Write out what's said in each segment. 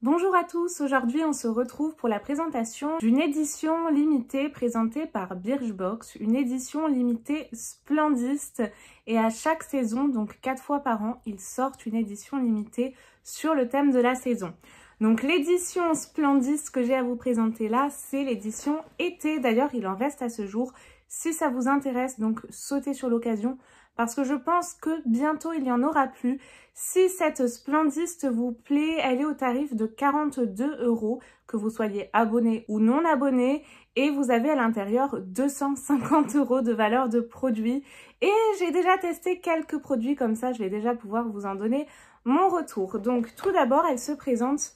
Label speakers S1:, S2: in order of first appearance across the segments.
S1: Bonjour à tous, aujourd'hui on se retrouve pour la présentation d'une édition limitée présentée par Birchbox, une édition limitée splendiste et à chaque saison, donc 4 fois par an, ils sortent une édition limitée sur le thème de la saison. Donc l'édition splendiste que j'ai à vous présenter là, c'est l'édition été, d'ailleurs il en reste à ce jour. Si ça vous intéresse, donc sautez sur l'occasion parce que je pense que bientôt il n'y en aura plus. Si cette splendiste vous plaît, elle est au tarif de 42 €, que vous soyez abonné ou non abonné, et vous avez à l'intérieur 250 € de valeur de produits. Et j'ai déjà testé quelques produits comme ça, je vais déjà pouvoir vous en donner mon retour. Donc tout d'abord, elle se présente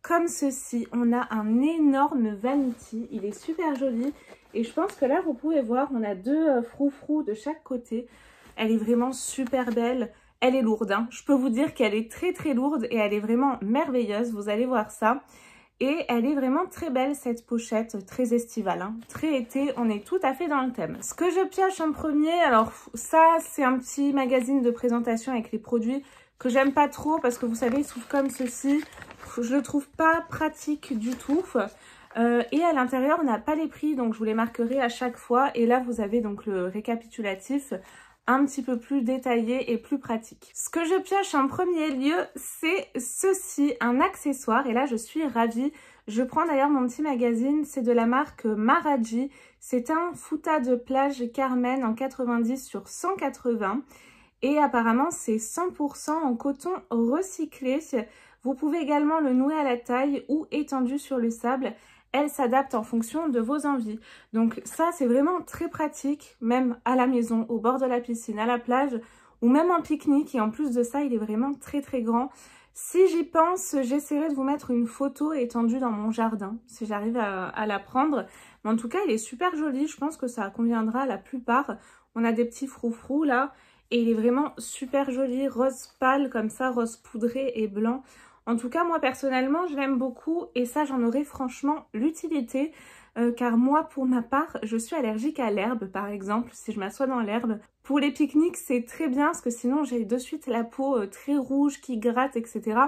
S1: comme ceci. On a un énorme vanity, il est super joli, et je pense que là vous pouvez voir, on a deux froufrous de chaque côté. Elle est vraiment super belle. Elle est lourde, hein. Je peux vous dire qu'elle est très lourde et elle est vraiment merveilleuse. Vous allez voir ça. Et elle est vraiment très belle cette pochette, très estivale, hein. Très été, on est tout à fait dans le thème. Ce que je pioche en premier, alors ça c'est un petit magazine de présentation avec les produits que j'aime pas trop parce que vous savez, il s'ouvre comme ceci. Je le trouve pas pratique du tout. Et à l'intérieur, on n'a pas les prix, donc je vous les marquerai à chaque fois. Et là, vous avez donc le récapitulatif un petit peu plus détaillé et plus pratique. Ce que je pioche en premier lieu, c'est ceci, un accessoire. Et là, je suis ravie. Je prends d'ailleurs mon petit magazine, c'est de la marque Maraji. C'est un fouta de plage Carmen en 90 sur 180. Et apparemment, c'est 100% en coton recyclé. Vous pouvez également le nouer à la taille ou étendu sur le sable. Elle s'adapte en fonction de vos envies. Donc ça, c'est vraiment très pratique, même à la maison, au bord de la piscine, à la plage, ou même en pique-nique. Et en plus de ça, il est vraiment très grand. Si j'y pense, j'essaierai de vous mettre une photo étendue dans mon jardin, si j'arrive à la prendre. Mais en tout cas, il est super joli. Je pense que ça conviendra à la plupart. On a des petits froufrous là. Et il est vraiment super joli, rose pâle comme ça, rose poudré et blanc. En tout cas, moi personnellement, je l'aime beaucoup et ça, j'en aurais franchement l'utilité. Car moi, pour ma part, je suis allergique à l'herbe, par exemple, si je m'assois dans l'herbe. Pour les pique-niques, c'est très bien parce que sinon, j'ai de suite la peau très rouge qui gratte, etc.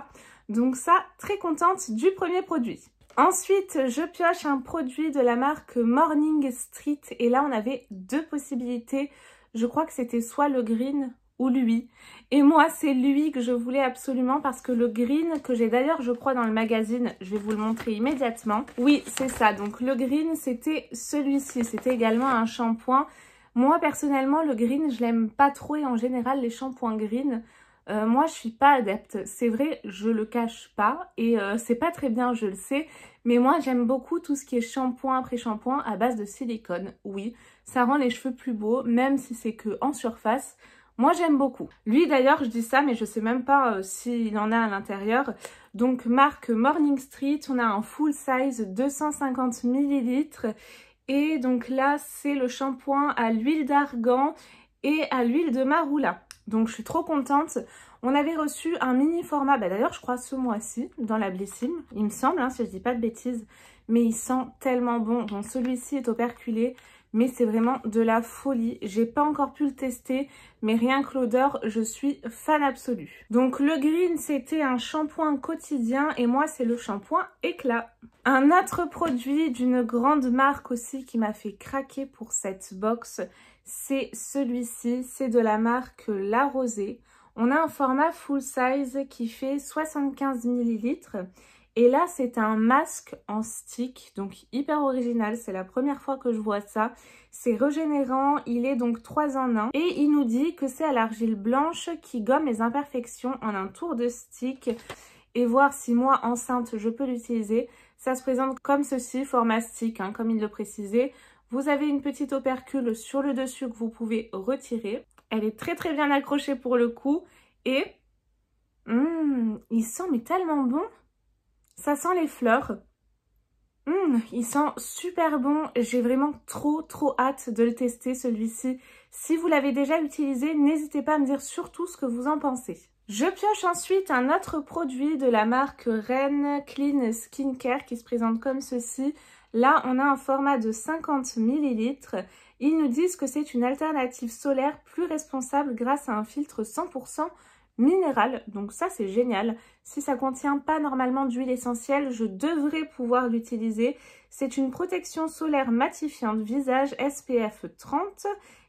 S1: Donc ça, très contente du premier produit. Ensuite, je pioche un produit de la marque Morning Street et là, on avait deux possibilités. Je crois que c'était soit le green ou lui. Et moi, c'est lui que je voulais absolument parce que le green, que j'ai d'ailleurs, je crois, dans le magazine, je vais vous le montrer immédiatement. Oui, c'est ça. Donc, le green, c'était celui-ci. C'était également un shampoing. Moi, personnellement, le green, je l'aime pas trop et en général, les shampoings green, moi, je suis pas adepte. C'est vrai, je le cache pas et c'est pas très bien, je le sais. Mais moi, j'aime beaucoup tout ce qui est shampoing après shampoing à base de silicone. Oui, ça rend les cheveux plus beaux, même si c'est que en surface. Moi, j'aime beaucoup. Lui, d'ailleurs, je dis ça, mais je sais même pas s'il en a à l'intérieur. Donc, marque Morning Street, on a un full size 250 ml. Et donc là, c'est le shampoing à l'huile d'argan et à l'huile de marula. Donc, je suis trop contente. On avait reçu un mini format, d'ailleurs, je crois ce mois-ci, dans la Blissim, il me semble, hein, si je dis pas de bêtises. Mais il sent tellement bon. Bon, celui-ci est operculé. Mais c'est vraiment de la folie. J'ai pas encore pu le tester, mais rien que l'odeur, je suis fan absolue. Donc le green, c'était un shampoing quotidien et moi, c'est le shampoing éclat. Un autre produit d'une grande marque aussi qui m'a fait craquer pour cette box, c'est celui-ci. C'est de la marque La Rosée. On a un format full size qui fait 75 ml. Et là, c'est un masque en stick, donc hyper original. C'est la première fois que je vois ça. C'est régénérant, il est donc 3 en 1. Et il nous dit que c'est à l'argile blanche qui gomme les imperfections en un tour de stick. Et voir si moi, enceinte, je peux l'utiliser. Ça se présente comme ceci, format stick, hein, comme il le précisait. Vous avez une petite opercule sur le dessus que vous pouvez retirer. Elle est très bien accrochée pour le coup. Et il sent mais tellement bon. Ça sent les fleurs. Il sent super bon. J'ai vraiment trop hâte de le tester celui-ci. Si vous l'avez déjà utilisé, n'hésitez pas à me dire surtout ce que vous en pensez. Je pioche ensuite un autre produit de la marque Ren Clean Skincare qui se présente comme ceci. Là, on a un format de 50 ml. Ils nous disent que c'est une alternative solaire plus responsable grâce à un filtre 100% minérale, donc ça c'est génial. Si ça contient pas normalement d'huile essentielle, je devrais pouvoir l'utiliser. C'est une protection solaire matifiante visage SPF 30,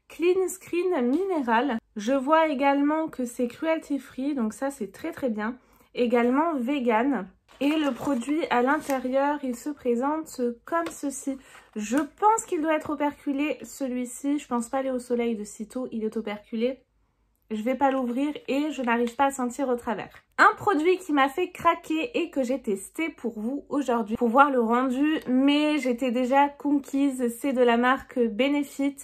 S1: Clean Screen Minéral. Je vois également que c'est cruelty free, donc ça c'est très très bien. Également vegan. Et le produit à l'intérieur, il se présente comme ceci. Je pense qu'il doit être operculé, celui-ci. Je pense pas aller au soleil de sitôt, il est operculé. Je vais pas l'ouvrir et je n'arrive pas à sentir au travers. Un produit qui m'a fait craquer et que j'ai testé pour vous aujourd'hui pour voir le rendu, mais j'étais déjà conquise. C'est de la marque Benefit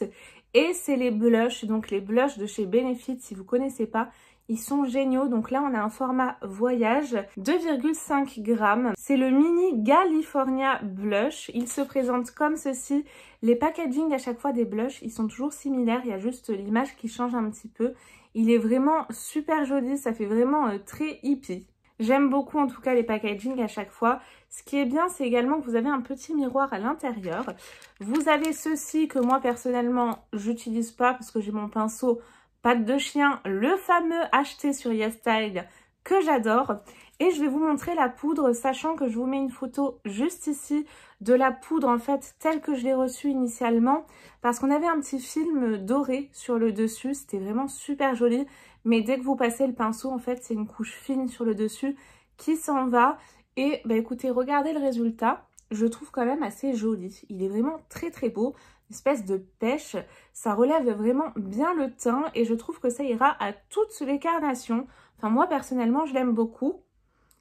S1: et c'est les blushs. Donc les blushs de chez Benefit, si vous connaissez pas, ils sont géniaux. Donc là, on a un format voyage, 2,5 grammes. C'est le mini California Blush. Il se présente comme ceci. Les packaging à chaque fois des blushs, ils sont toujours similaires. Il y a juste l'image qui change un petit peu. Il est vraiment super joli. Ça fait vraiment très hippie. J'aime beaucoup en tout cas les packaging à chaque fois. Ce qui est bien, c'est également que vous avez un petit miroir à l'intérieur. Vous avez ceci que moi personnellement, j'utilise pas parce que j'ai mon pinceau patte de chien, le fameux acheté sur YesStyle que j'adore. Et je vais vous montrer la poudre, sachant que je vous mets une photo juste ici de la poudre en fait telle que je l'ai reçue initialement. Parce qu'on avait un petit film doré sur le dessus, c'était vraiment super joli. Mais dès que vous passez le pinceau, en fait, c'est une couche fine sur le dessus qui s'en va. Et bah écoutez, regardez le résultat. Je trouve quand même assez joli. Il est vraiment très très beau. Une espèce de pêche. Ça relève vraiment bien le teint et je trouve que ça ira à toutes les carnations. Enfin moi personnellement je l'aime beaucoup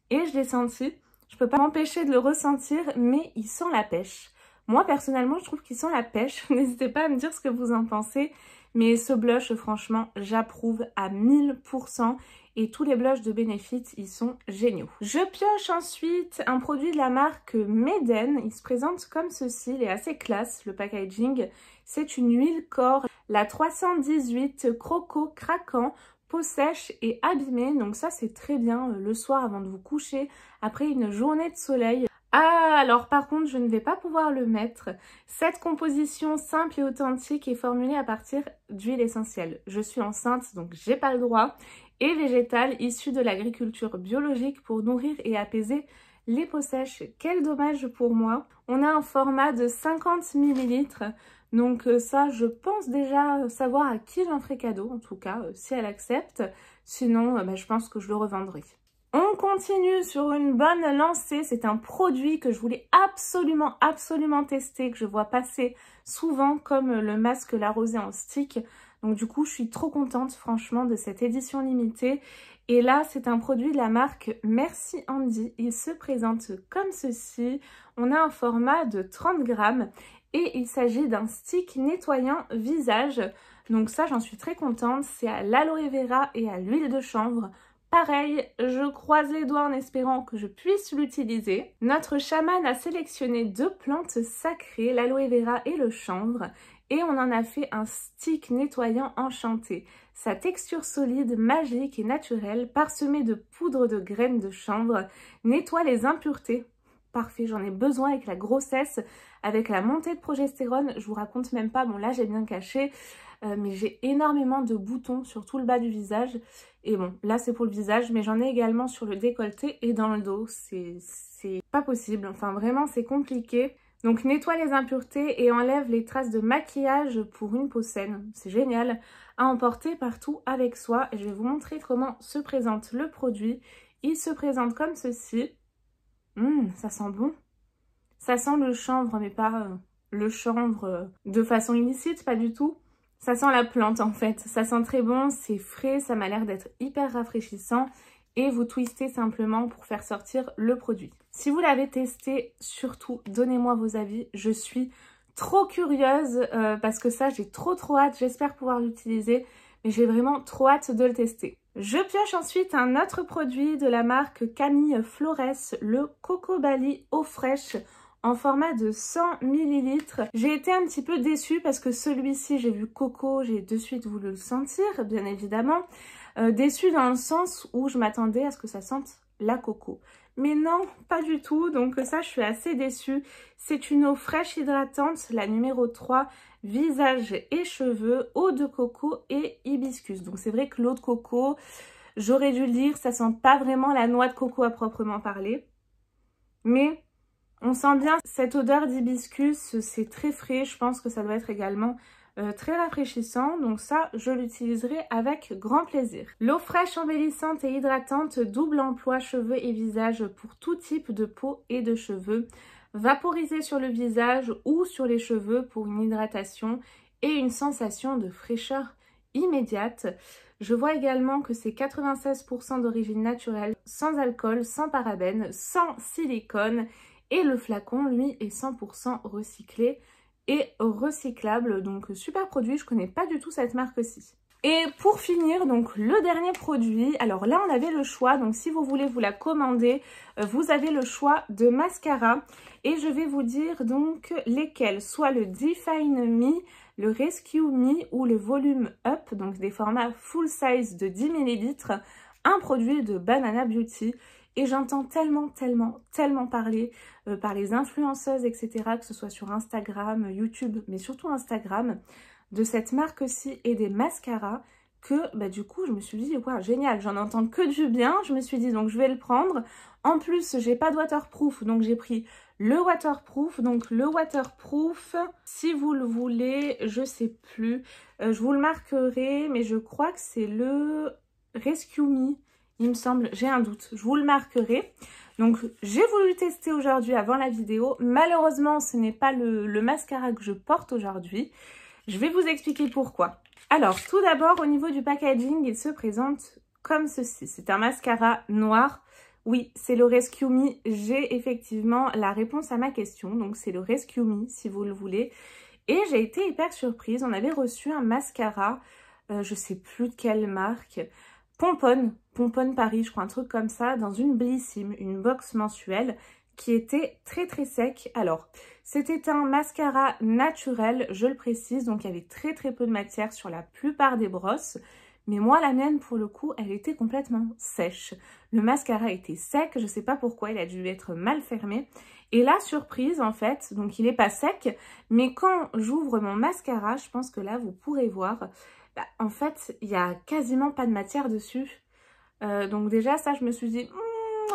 S1: et je l'ai senti. Je peux pas m'empêcher de le ressentir mais il sent la pêche. Moi personnellement je trouve qu'il sent la pêche. N'hésitez pas à me dire ce que vous en pensez. Mais ce blush franchement j'approuve à 1000%. Et tous les blushs de Benefit, ils sont géniaux. Je pioche ensuite un produit de la marque Meden. Il se présente comme ceci, il est assez classe, le packaging. C'est une huile corps, la 318 Croco Craquant, peau sèche et abîmée. Donc ça c'est très bien le soir avant de vous coucher, après une journée de soleil. Ah, alors par contre, je ne vais pas pouvoir le mettre. Cette composition simple et authentique est formulée à partir d'huile essentielle. Je suis enceinte, donc j'ai pas le droit. Et végétale, issue de l'agriculture biologique pour nourrir et apaiser les peaux sèches. Quel dommage pour moi. On a un format de 50 ml. Donc ça, je pense déjà savoir à qui j'en ferai cadeau, en tout cas, si elle accepte. Sinon, je pense que je le revendrai. On continue sur une bonne lancée. C'est un produit que je voulais absolument tester, que je vois passer souvent comme le masque La Rosée en stick. Donc du coup, je suis trop contente franchement de cette édition limitée. Et là, c'est un produit de la marque Merci Andy. Il se présente comme ceci. On a un format de 30 grammes et il s'agit d'un stick nettoyant visage. Donc ça, j'en suis très contente. C'est à l'aloe vera et à l'huile de chanvre. Pareil, je croise les doigts en espérant que je puisse l'utiliser. Notre chaman a sélectionné 2 plantes sacrées, l'aloe vera et le chanvre. Et on en a fait un stick nettoyant enchanté. Sa texture solide, magique et naturelle, parsemée de poudre de graines de chanvre, nettoie les impuretés. Parfait, j'en ai besoin avec la grossesse, avec la montée de progestérone. Je vous raconte même pas, bon là j'ai bien caché, mais j'ai énormément de boutons sur tout le bas du visage. Et bon, là c'est pour le visage, mais j'en ai également sur le décolleté et dans le dos. C'est pas possible, enfin vraiment c'est compliqué. Donc nettoie les impuretés et enlève les traces de maquillage pour une peau saine. C'est génial à emporter partout avec soi. Et je vais vous montrer comment se présente le produit. Il se présente comme ceci. Ça sent bon. Ça sent le chanvre, mais pas le chanvre de façon illicite, pas du tout. Ça sent la plante en fait. Ça sent très bon, c'est frais, ça m'a l'air d'être hyper rafraîchissant. Et vous twistez simplement pour faire sortir le produit. Si vous l'avez testé, surtout donnez-moi vos avis. Je suis trop curieuse parce que ça j'ai trop hâte. J'espère pouvoir l'utiliser, mais j'ai vraiment trop hâte de le tester. Je pioche ensuite un autre produit de la marque Camille Flores, le Coco Bali eau fraîche en format de 100 ml. J'ai été un petit peu déçue parce que celui-ci, j'ai vu Coco, j'ai de suite voulu le sentir, bien évidemment. Déçue dans le sens où je m'attendais à ce que ça sente la coco. Mais non, pas du tout, donc ça je suis assez déçue. C'est une eau fraîche hydratante, la numéro 3, visage et cheveux, eau de coco et hibiscus. Donc c'est vrai que l'eau de coco, J'aurais dû le dire, ça sent pas vraiment la noix de coco à proprement parler. Mais on sent bien cette odeur d'hibiscus, c'est très frais. Je pense que ça doit être également très rafraîchissant. Donc ça, je l'utiliserai avec grand plaisir. L'eau fraîche embellissante et hydratante, double emploi cheveux et visage pour tout type de peau et de cheveux. Vaporisée sur le visage ou sur les cheveux pour une hydratation et une sensation de fraîcheur immédiate. Je vois également que c'est 96% d'origine naturelle, sans alcool, sans parabènes, sans silicone. Et le flacon, lui, est 100% recyclé et recyclable. Donc, super produit. Je connais pas du tout cette marque-ci. Et pour finir, donc, le dernier produit. Alors là, on avait le choix. Donc, si vous voulez vous la commander, vous avez le choix de mascara. Et je vais vous dire donc lesquels. Soit le Define Me, le Rescue Me ou le Volume Up. Donc, des formats full size de 10 ml. Un produit de Banana Beauty. Et j'entends tellement parler par les influenceuses, etc., que ce soit sur Instagram, YouTube, mais surtout Instagram, de cette marque-ci et des mascaras que, bah, du coup, je me suis dit, wow, génial, j'en entends que du bien. Je me suis dit, donc, je vais le prendre. En plus, j'ai pas de waterproof, donc j'ai pris le waterproof. Donc, le waterproof, si vous le voulez, je sais plus. Je vous le marquerai, mais je crois que c'est le Rescue Me. Il me semble, j'ai un doute, je vous le marquerai. Donc, j'ai voulu tester aujourd'hui avant la vidéo. Malheureusement, ce n'est pas le mascara que je porte aujourd'hui. Je vais vous expliquer pourquoi. Alors, tout d'abord, au niveau du packaging, il se présente comme ceci. C'est un mascara noir. Oui, c'est le Rescue Me. J'ai effectivement la réponse à ma question. Donc, c'est le Rescue Me, si vous le voulez. Et j'ai été hyper surprise. On avait reçu un mascara, je sais plus de quelle marque, Pomponne Paris, je crois, un truc comme ça, dans une Blissim, une box mensuelle, qui était très sec. Alors, c'était un mascara naturel, je le précise, donc il y avait très peu de matière sur la plupart des brosses. Mais moi, la mienne, pour le coup, elle était complètement sèche. Le mascara était sec, je sais pas pourquoi, il a dû être mal fermé. Et la surprise, en fait, donc il est pas sec, mais quand j'ouvre mon mascara, je pense que là, vous pourrez voir, bah, en fait, il y a quasiment pas de matière dessus. Donc déjà, ça, je me suis dit,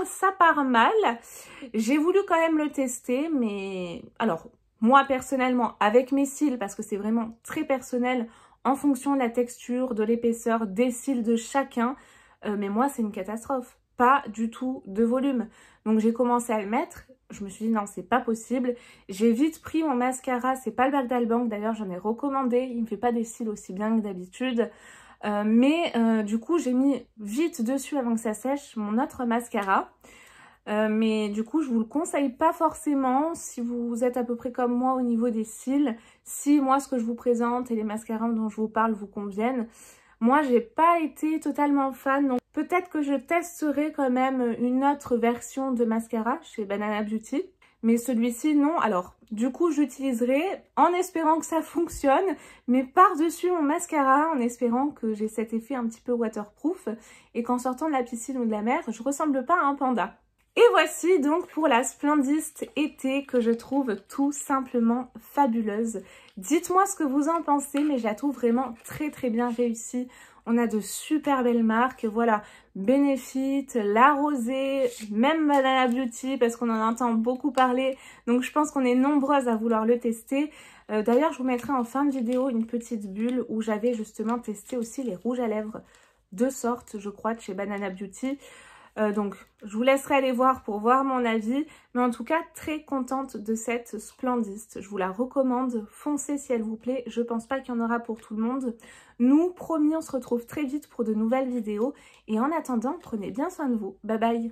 S1: ça part mal. J'ai voulu quand même le tester, mais alors, moi, personnellement, avec mes cils, parce que c'est vraiment très personnel, en fonction de la texture, de l'épaisseur, des cils de chacun, mais moi, c'est une catastrophe. Pas du tout de volume. Donc, j'ai commencé à le mettre. Je me suis dit, non, c'est pas possible. J'ai vite pris mon mascara. C'est pas le Bagdad Bank, d'ailleurs, j'en ai recommandé. Il me fait pas des cils aussi bien que d'habitude. Du coup, j'ai mis vite dessus avant que ça sèche mon autre mascara. Mais du coup, je vous le conseille pas forcément si vous êtes à peu près comme moi au niveau des cils. Si moi, ce que je vous présente et les mascaras dont je vous parle vous conviennent. Moi, j'ai pas été totalement fan, donc peut-être que je testerai quand même une autre version de mascara chez Banana Beauty. Mais celui-ci, non. Alors, du coup, j'utiliserai en espérant que ça fonctionne, mais par-dessus mon mascara, en espérant que j'ai cet effet un petit peu waterproof et qu'en sortant de la piscine ou de la mer, je ressemble pas à un panda. Et voici donc pour la Splendist été que je trouve tout simplement fabuleuse. Dites-moi ce que vous en pensez, mais je la trouve vraiment très bien réussie. On a de super belles marques, voilà, Benefit, La Rosée, même Banana Beauty, parce qu'on en entend beaucoup parler. Donc je pense qu'on est nombreuses à vouloir le tester. D'ailleurs, je vous mettrai en fin de vidéo une petite bulle où j'avais justement testé aussi les rouges à lèvres. 2 sortes, je crois, de chez Banana Beauty. Donc, je vous laisserai aller voir pour voir mon avis. Mais en tout cas, très contente de cette Splendist. Je vous la recommande. Foncez si elle vous plaît. Je pense pas qu'il y en aura pour tout le monde. Nous, promis, on se retrouve très vite pour de nouvelles vidéos. Et en attendant, prenez bien soin de vous. Bye bye!